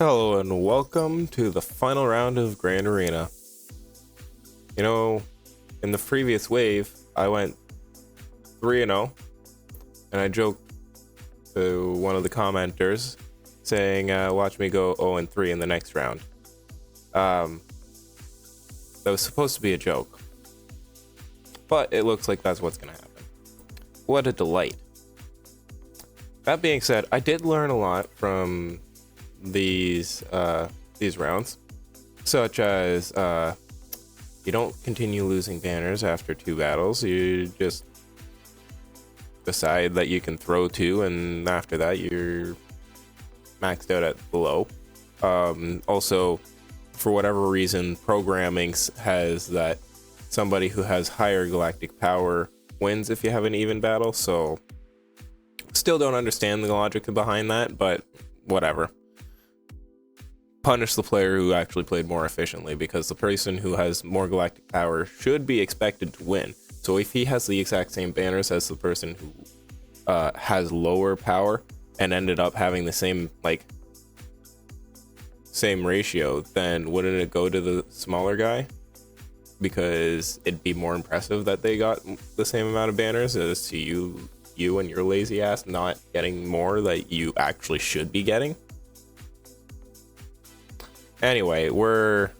Hello and welcome to the final round of Grand Arena. You know, in the previous wave, I went 3-0, and I joked to one of the commenters saying, watch me go 0-3 in the next round. That was supposed to be a joke, but it looks like that's what's going to happen. What a delight. That being said, I did learn a lot from these rounds, such as you don't continue losing banners after 2 battles. You just decide that you can throw 2, and after that you're maxed out at below. Also, for whatever reason, programming has that somebody who has higher galactic power wins if you have an even battle. So still don't understand the logic behind that, but whatever. Punish the player who actually played more efficiently, because the person who has more galactic power should be expected to win. So if he has the exact same banners as the person who has lower power and ended up having the same ratio, then wouldn't it go to the smaller guy? Because it'd be more impressive that they got the same amount of banners as to you and your lazy ass not getting more that you actually should be getting. Anyway, we're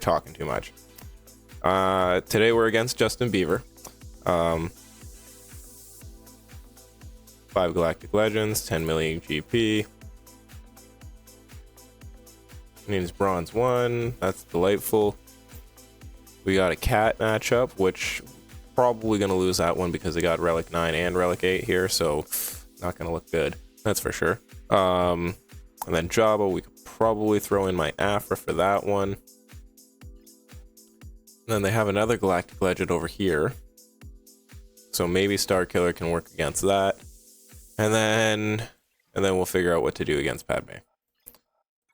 talking too much. Today we're against Justin Bieber. 5 Galactic Legends, 10 million GP. Means Bronze 1. That's delightful. We got a cat matchup, which probably gonna lose that one because they got Relic 9 and Relic 8 here, so not gonna look good. That's for sure. And then Jabba, we could probably throw in my Afra for that one. And then they have another Galactic Legend over here, so maybe Starkiller can work against that. And then we'll figure out what to do against Padme.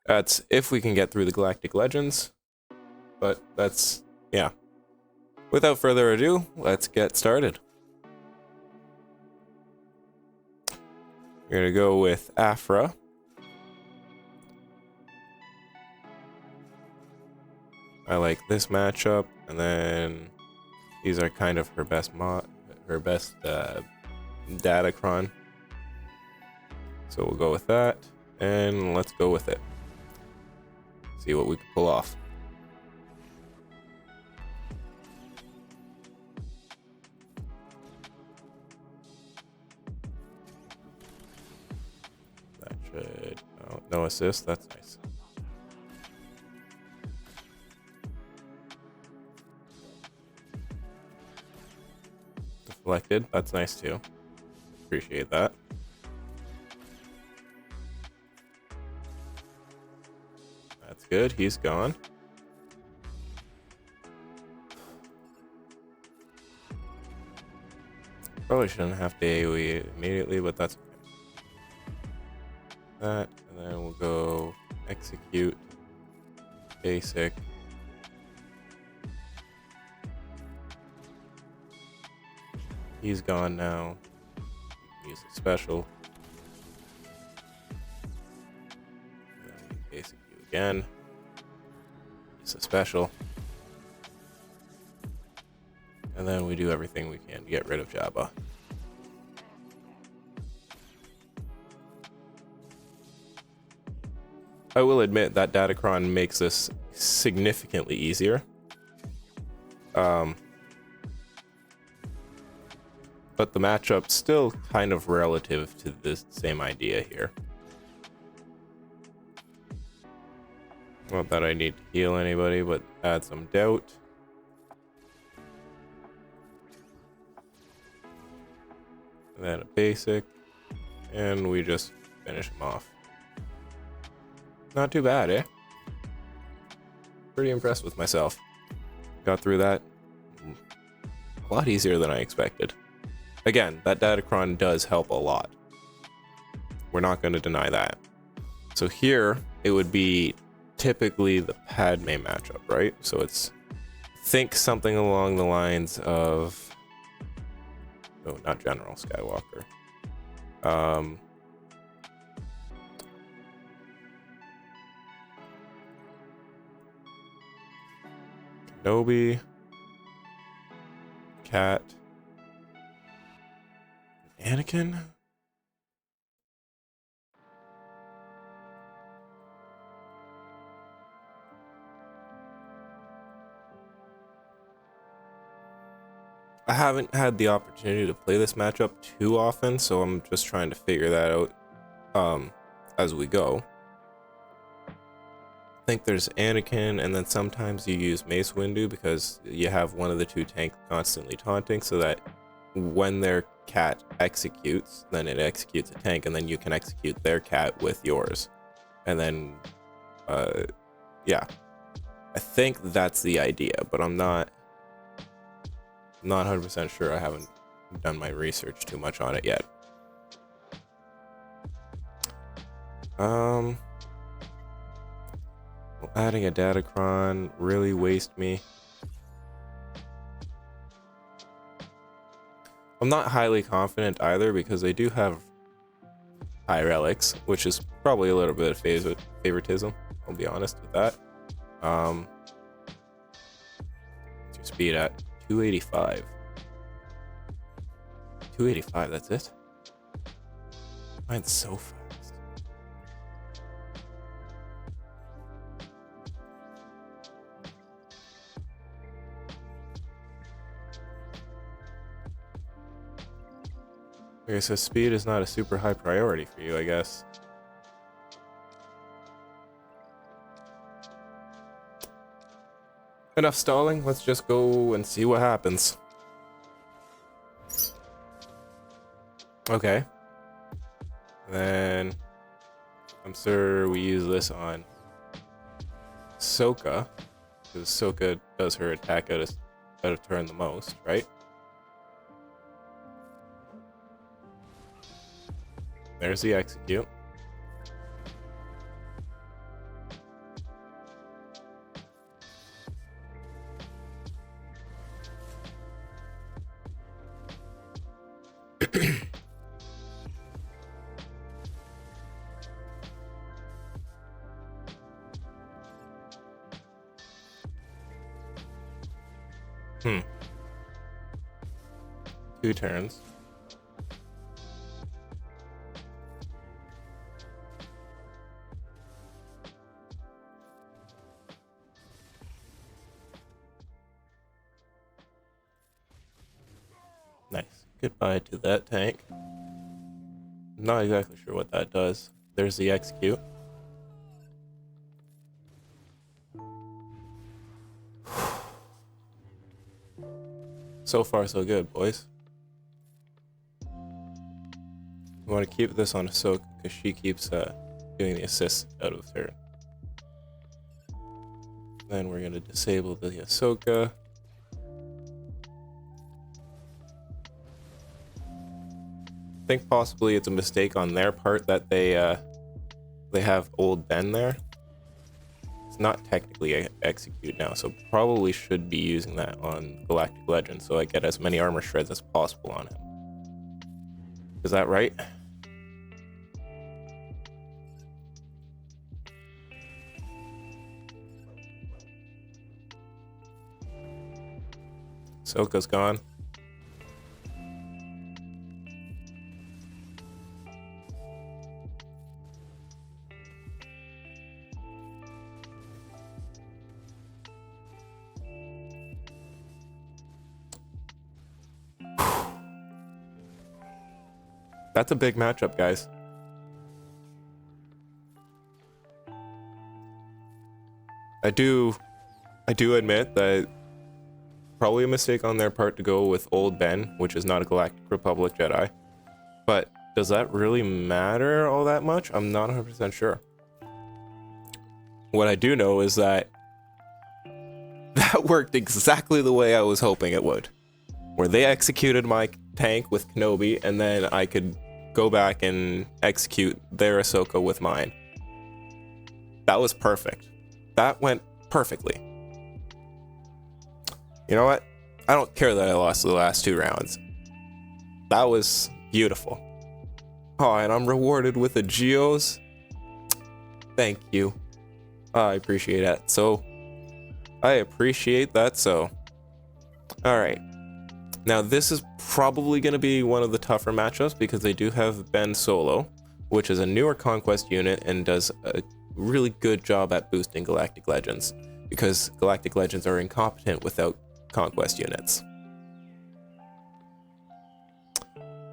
That's if we can get through the Galactic Legends. But that's, yeah. Without further ado, let's get started. We're gonna go with Afra. I like this matchup, and then these are kind of her best Datacron. So we'll go with that, and let's go with it. See what we can pull off. That should... oh, no assist, that's nice. Deflected, that's nice too. Appreciate that. That's good, he's gone. Probably shouldn't have to AoE immediately, but that's okay. That, and then we'll go execute, basic. He's gone now. Use a special. And then we execute again. Use a special. And then we do everything we can to get rid of Jabba. I will admit that Datacron makes this significantly easier. But the matchup's still kind of relative to this same idea here. Not that I need to heal anybody, but add some doubt. And then a basic, and we just finish him off. Not too bad, eh? Pretty impressed with myself. Got through that a lot easier than I expected. Again, that Datacron does help a lot. We're not going to deny that. So here, it would be typically the Padme matchup, right? So it's, think something along the lines of, oh, not General Skywalker. Nobi, Cat, Anakin. I haven't had the opportunity to play this matchup too often, so I'm just trying to figure that out as we go. I think there's Anakin, and then sometimes you use Mace Windu because you have one of the two tanks constantly taunting, so that when their cat executes, then it executes a tank, and then you can execute their cat with yours. And then, yeah. I think that's the idea, but I'm not 100% sure. I haven't done my research too much on it yet. Adding a Datacron really waste me. I'm not highly confident either because they do have high relics, which is probably a little bit of favoritism. I'll be honest with that. Your speed at 285. 285, that's it? Mine's so fast. Okay, so speed is not a super high priority for you, I guess. Enough stalling, let's just go and see what happens. Okay. Then I'm sure we use this on Ahsoka, because Ahsoka does her attack out of turn the most, right? There's the execute. Two turns. Nice. Goodbye to that tank. Not exactly sure what that does. There's the execute. So far, so good, boys. We want to keep this on Ahsoka because she keeps doing the assist out of turn. Then we're going to disable the Ahsoka. I think possibly it's a mistake on their part that they have Old Ben there. It's not technically a execute now, so probably should be using that on Galactic Legend so I get as many armor shreds as possible on him. Is that right? Ahsoka's gone. That's a big matchup, guys. I do admit that probably a mistake on their part to go with Old Ben, which is not a Galactic Republic Jedi. But does that really matter all that much? I'm not 100% sure. What I do know is that that worked exactly the way I was hoping it would. Where they executed my tank with Kenobi, and then I could go back and execute their Ahsoka with mine. That was perfect. That went perfectly. You know what? I don't care that I lost the last 2 rounds. That was beautiful. Oh, and I'm rewarded with a Geos. Thank you. I appreciate it. So, I appreciate that. So, all right. Now this is probably going to be one of the tougher matchups because they do have Ben Solo, which is a newer Conquest unit and does a really good job at boosting Galactic Legends, because Galactic Legends are incompetent without Conquest units.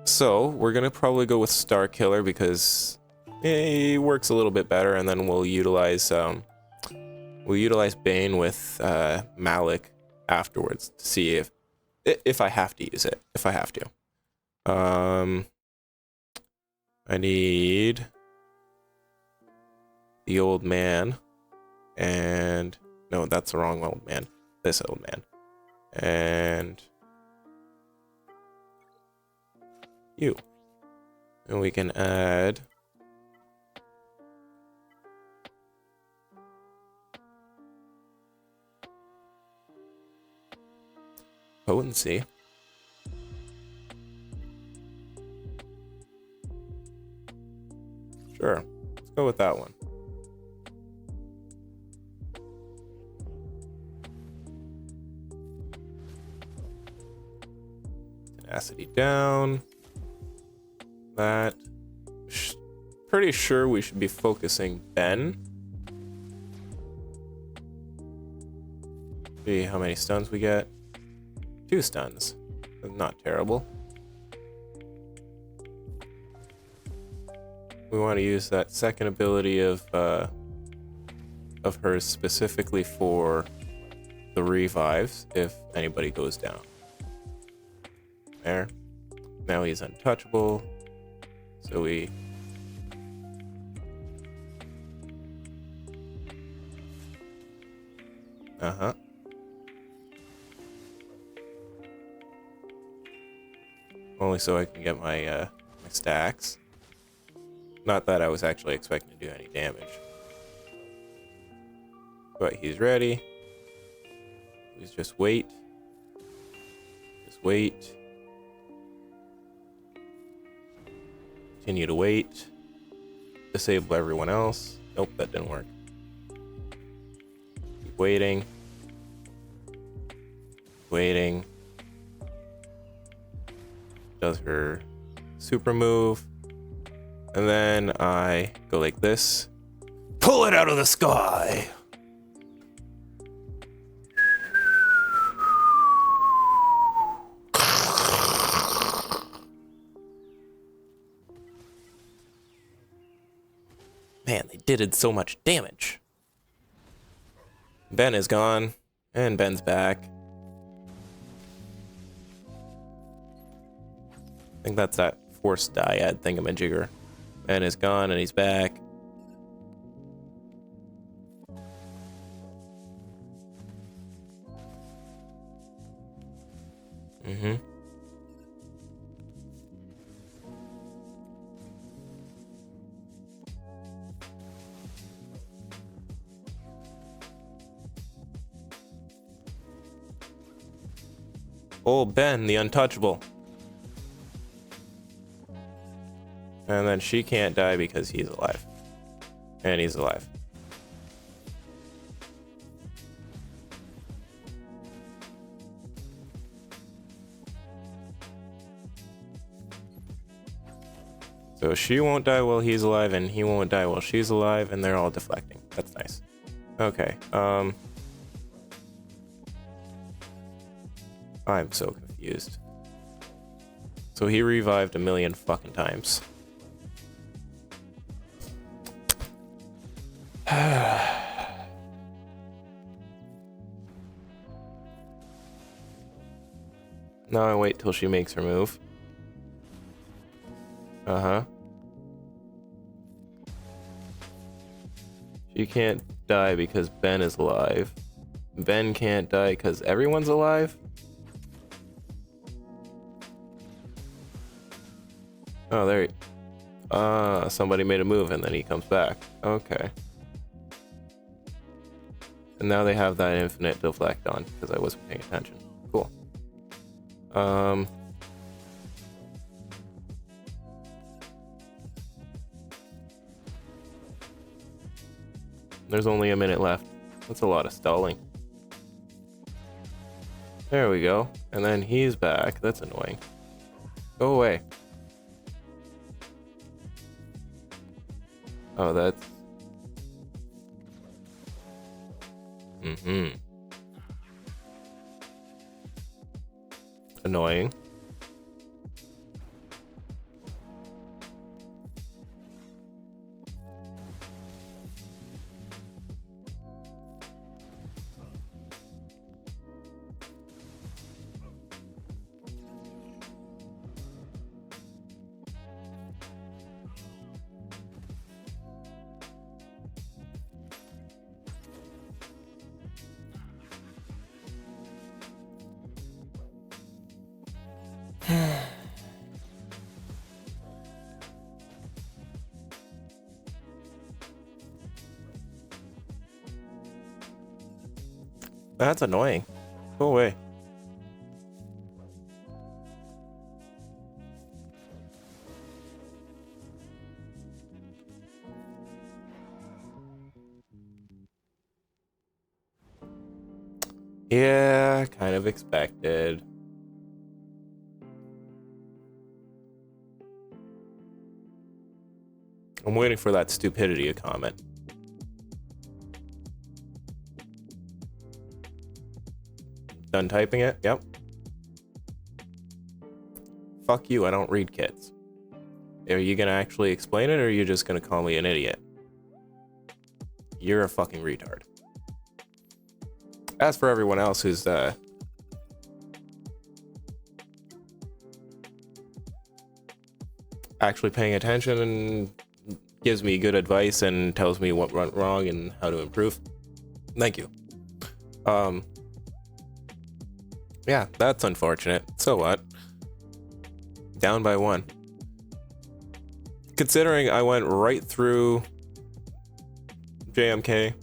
So we're gonna probably go with Star Killer because he works a little bit better, and then we'll utilize Bane with Malik afterwards to see if I have to use it. If I have to. I need the old man, and no, that's the wrong old man. This old man, and you, and we can add potency. Sure, let's go with that one. Tenacity down. That. Pretty sure we should be focusing Ben. See how many stuns we get. 2 stuns. Not terrible. We want to use that second ability of hers specifically for the revives if anybody goes down. There. Now he's untouchable. So we only so I can get my my stacks. Not that I was actually expecting to do any damage. But he's ready. Please just wait. Just wait. Continue to wait. Disable everyone else. Nope, that didn't work. Keep waiting. Waiting. Does her super move. And then I go like this. Pull it out of the sky! Man, they did so much damage. Ben is gone, and Ben's back. I think that's that force dyad thingamajigger. Ben is gone, and he's back. Old Ben, the untouchable. And then she can't die because he's alive. And he's alive. So she won't die while he's alive, and he won't die while she's alive, and they're all deflecting. That's nice. Okay, I'm so confused. So he revived 1,000,000 fucking times. Now I wait till she makes her move. She can't die because Ben is alive. Ben can't die because everyone's alive? Oh, there he... somebody made a move and then he comes back. Okay. And now they have that infinite deflect on because I wasn't paying attention. Cool. There's only a minute left. That's a lot of stalling. There we go. And then he's back. That's annoying. Go away. Oh, that's... Annoying. That's annoying. Go away. Yeah, kind of expected. I'm waiting for that stupidity to comment. Done typing it? Yep. Fuck you, I don't read kids. Are you gonna actually explain it, or are you just gonna call me an idiot? You're a fucking retard. As for everyone else who's actually paying attention and gives me good advice and tells me what went wrong and how to improve, thank you. Yeah, that's unfortunate. So what? Down by 1. Considering I went right through JMK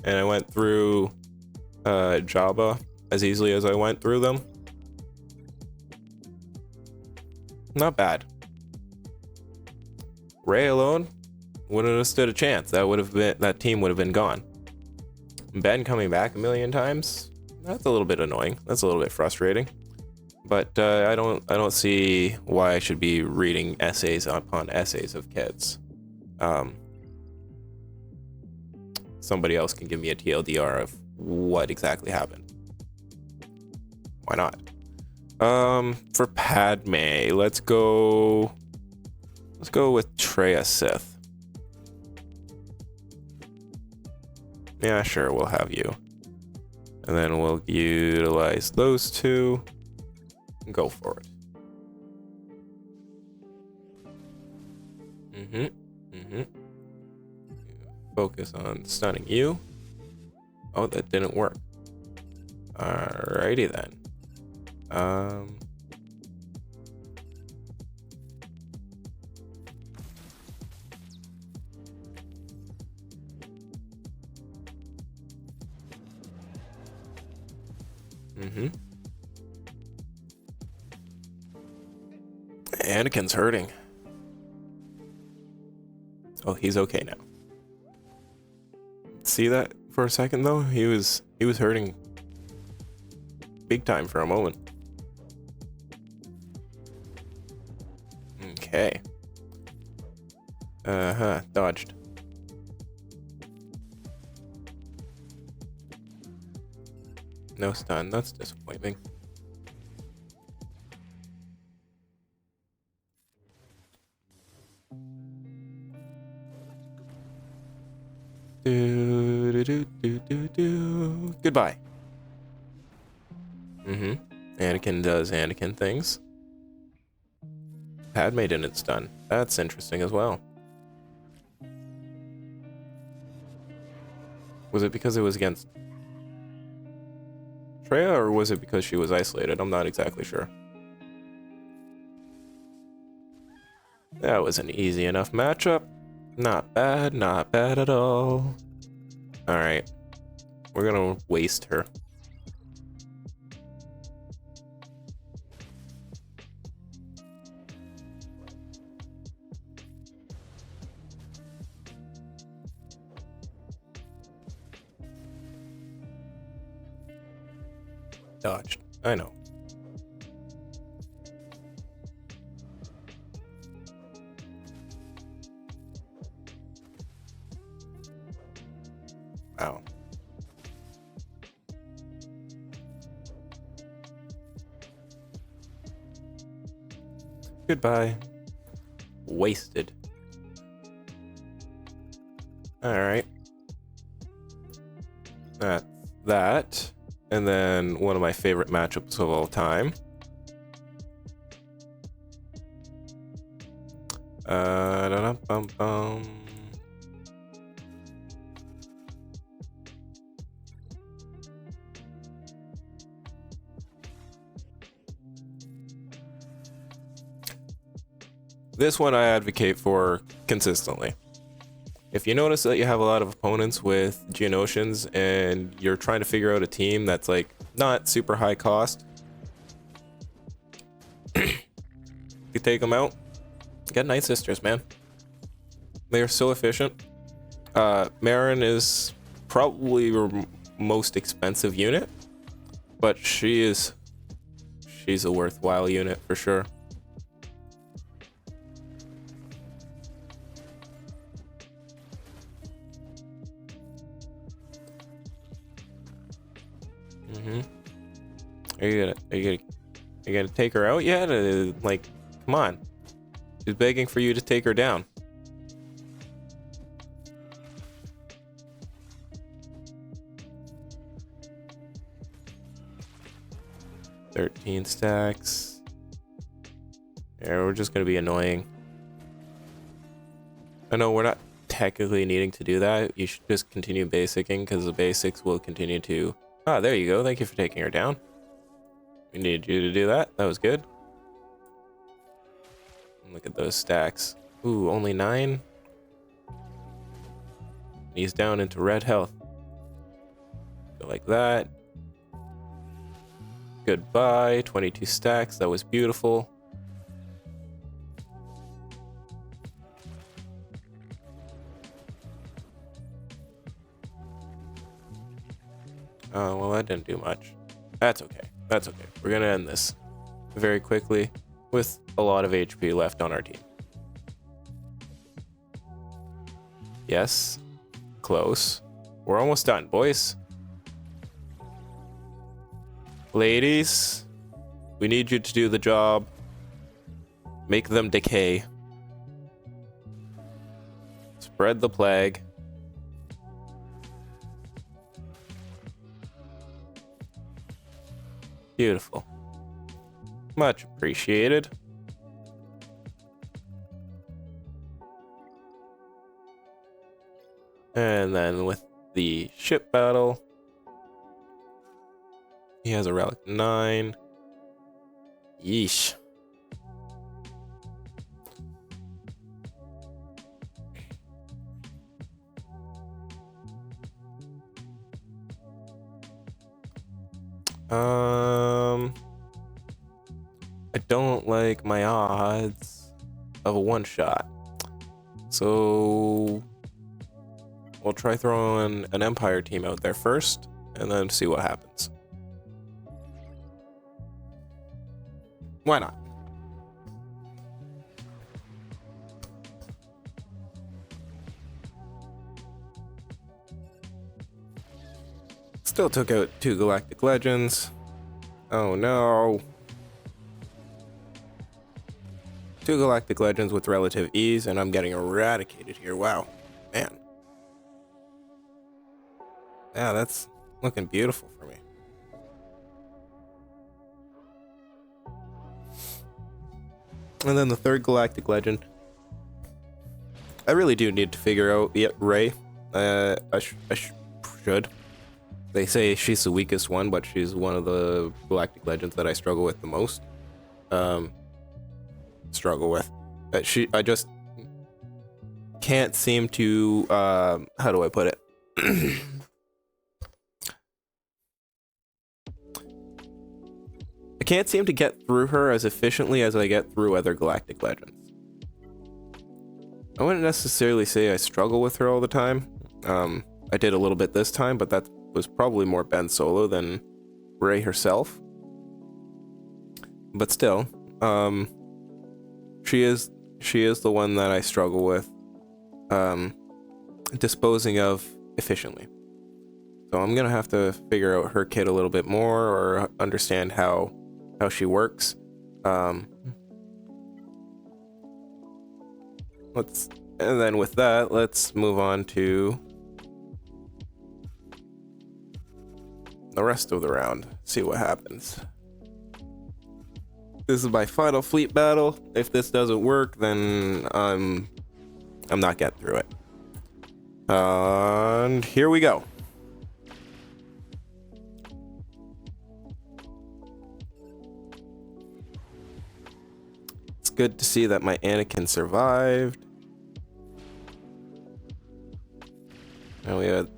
and I went through Java as easily as I went through them. Not bad. Ray alone wouldn't have stood a chance. That team would have been gone. Ben coming back a million times, that's a little bit annoying. That's a little bit frustrating. But I don't see why I should be reading essays upon essays of kids. Somebody else can give me a TLDR of what exactly happened. Why not? For Padme, let's go with Treya Sith. Yeah, sure, we'll have you. And then we'll utilize those two. Go for it. Focus on stunning you. Oh, that didn't work. Alrighty then. Anakin's hurting. Oh, he's okay now. See that for a second though? He was hurting big time for a moment. Okay. Dodged. No stun, that's disappointing. Goodbye. Anakin does Anakin things. Padme didn't stun. That's interesting as well. Was it because it was against Treya, or was it because she was isolated? I'm not exactly sure. That was an easy enough matchup. Not bad, not bad at all. Alright. We're gonna waste her. Dodged. I know. Wow. Goodbye. Wasted. Alright. That's that. And then one of my favorite matchups of all time. Da-dum-bum-bum. This one I advocate for consistently. If you notice that you have a lot of opponents with Geonosians and you're trying to figure out a team that's like not super high cost, you take them out. Get Night Sisters, man. They are so efficient. Marin is probably your most expensive unit, but she's a worthwhile unit for sure. Are you gonna take her out yet? Like, come on. She's begging for you to take her down. $13 stacks. Yeah, we're just gonna be annoying. I know we're not technically needing to do that. You should just continue basicing because the basics will continue to... Ah, there you go. Thank you for taking her down. We needed you to do that. That was good. Look at those stacks. Ooh, only 9. He's down into red health. Go like that. Goodbye. 22 stacks. That was beautiful. Oh, well, that didn't do much. That's okay. That's okay. We're gonna end this very quickly with a lot of HP left on our team. Yes. Close. We're almost done, boys. Ladies, we need you to do the job. Make them decay. Spread the plague. Beautiful. Much appreciated. And then with the ship battle, he has a relic 9. Yeesh. I don't like my odds of a one-shot. So we'll try throwing an Empire team out there first and then see what happens. Why not? Still took out 2 Galactic Legends. Oh no. 2 Galactic Legends with relative ease, and I'm getting eradicated here. Wow. Man. Yeah, that's looking beautiful for me. And then the 3rd Galactic Legend. I really do need to figure out Rey. I should. They say she's the weakest one, but she's one of the Galactic Legends that I struggle with the most. I just can't seem to, how do I put it? I can't seem to get through her as efficiently as I get through other Galactic Legends. I wouldn't necessarily say I struggle with her all the time. I did a little bit this time, but that was probably more Ben Solo than Rey herself. but still, she is the one that I struggle with disposing of efficiently. So I'm gonna have to figure out her kit a little bit more, or understand how she works. And then with that, let's move on to the rest of the round. See what happens. This is my final fleet battle. If this doesn't work, then I'm not getting through it. And here we go. It's good to see that my Anakin survived. And we had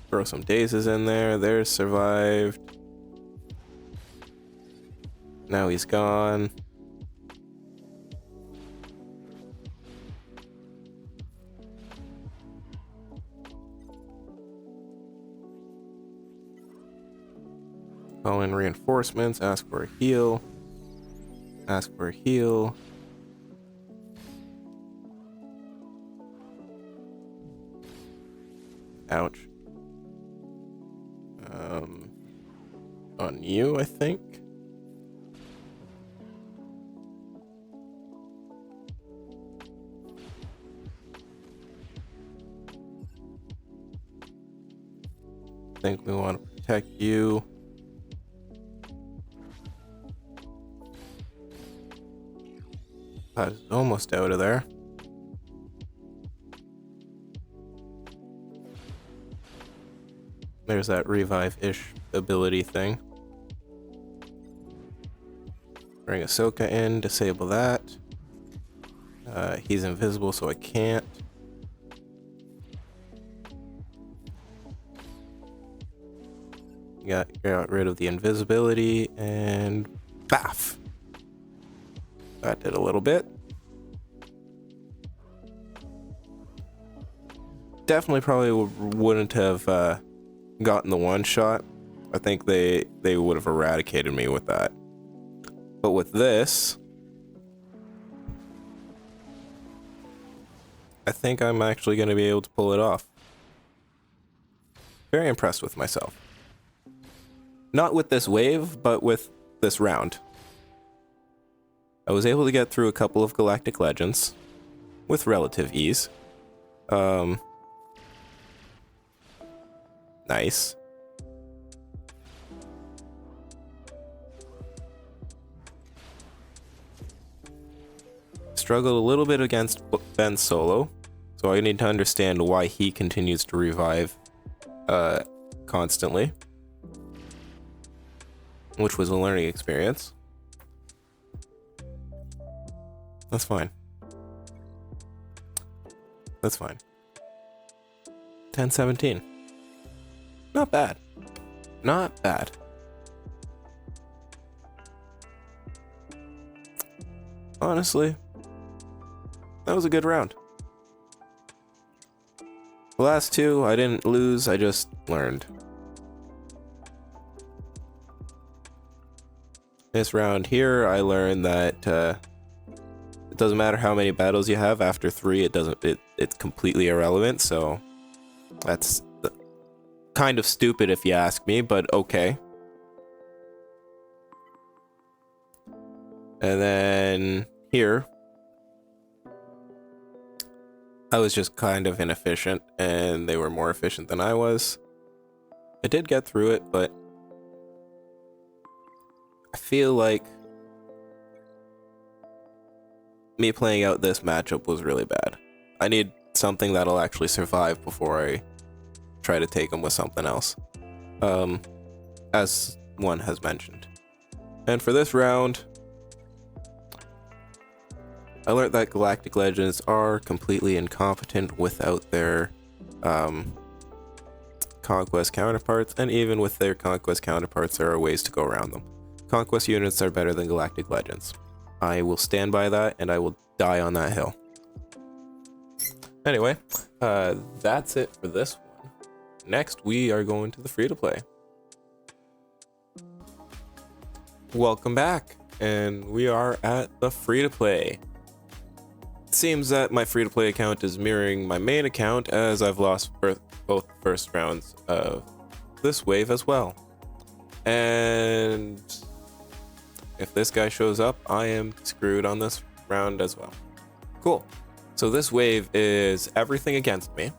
throw some dazes in there. There's survived. Now he's gone. Call in reinforcements. Ask for a heal. Ask for a heal. Ouch. On you, I think. I think we want to protect you. That is almost out of there. There's that revive-ish ability thing. Bring Ahsoka in, disable that. He's invisible, so I can't. Got rid of the invisibility, and baff! That did a little bit. Definitely probably wouldn't have gotten the one shot. I think they would have eradicated me with that. But with this, I think I'm actually going to be able to pull it off. Very impressed with myself. Not with this wave, but with this round. I was able to get through a couple of Galactic Legends with relative ease. Nice. Struggled a little bit against Ben Solo, so I need to understand why he continues to revive constantly, which was a learning experience. That's fine. That's fine. 10-17. Not bad. Not bad. Honestly, that was a good round. The last two, I didn't lose, I just learned. This round here, I learned that it doesn't matter how many battles you have. After 3, it's completely irrelevant. So that's kind of stupid if you ask me, but okay. And then here, I was just kind of inefficient, and they were more efficient than I was. I did get through it, but I feel like me playing out this matchup was really bad. I need something that'll actually survive before I try to take them with something else, as one has mentioned. And for this round, I learned that Galactic Legends are completely incompetent without their Conquest counterparts, and even with their Conquest counterparts, there are ways to go around them. Conquest units are better than Galactic Legends. I will stand by that, and I will die on that hill. Anyway, that's it for this one. Next, we are going to the free-to-play. Welcome back. and we are at the free-to-play. It seems that my free-to-play account is mirroring my main account, as I've lost both first rounds of this wave as well. And if this guy shows up, I am screwed on this round as well. Cool. So this wave is everything against me.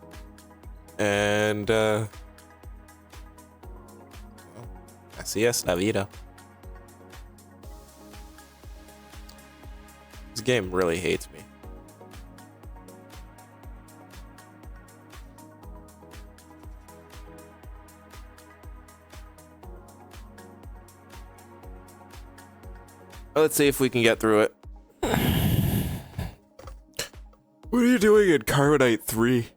And, así es la vida. This game really hates me. Let's see if we can get through it. What are you doing in Carbonite 3?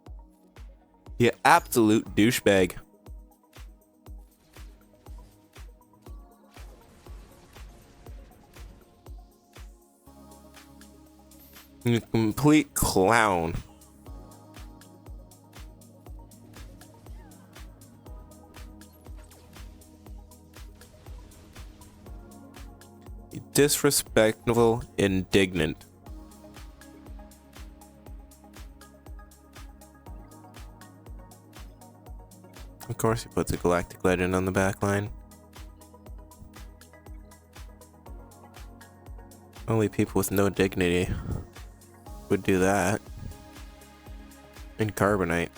You absolute douchebag. You complete clown. You disrespectful, indignant. Of course, he puts a Galactic Legend on the back line. Only people with no dignity would do that. In Carbonite.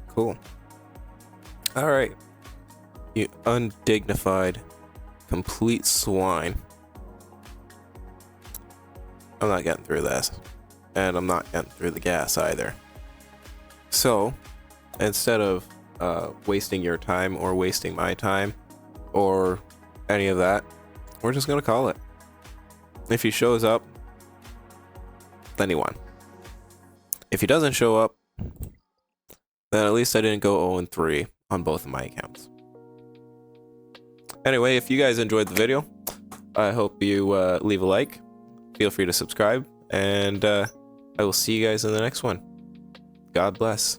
Cool. Alright. You undignified, complete swine. I'm not getting through this. And I'm not getting through the gas either. So, instead of wasting your time or wasting my time or any of that, we're just gonna call it. If he shows up, then he won. If he doesn't show up, then at least I didn't go 0-3 on both of my accounts. Anyway, if you guys enjoyed the video, I hope you leave a like, feel free to subscribe, and I will see you guys in the next one. God bless.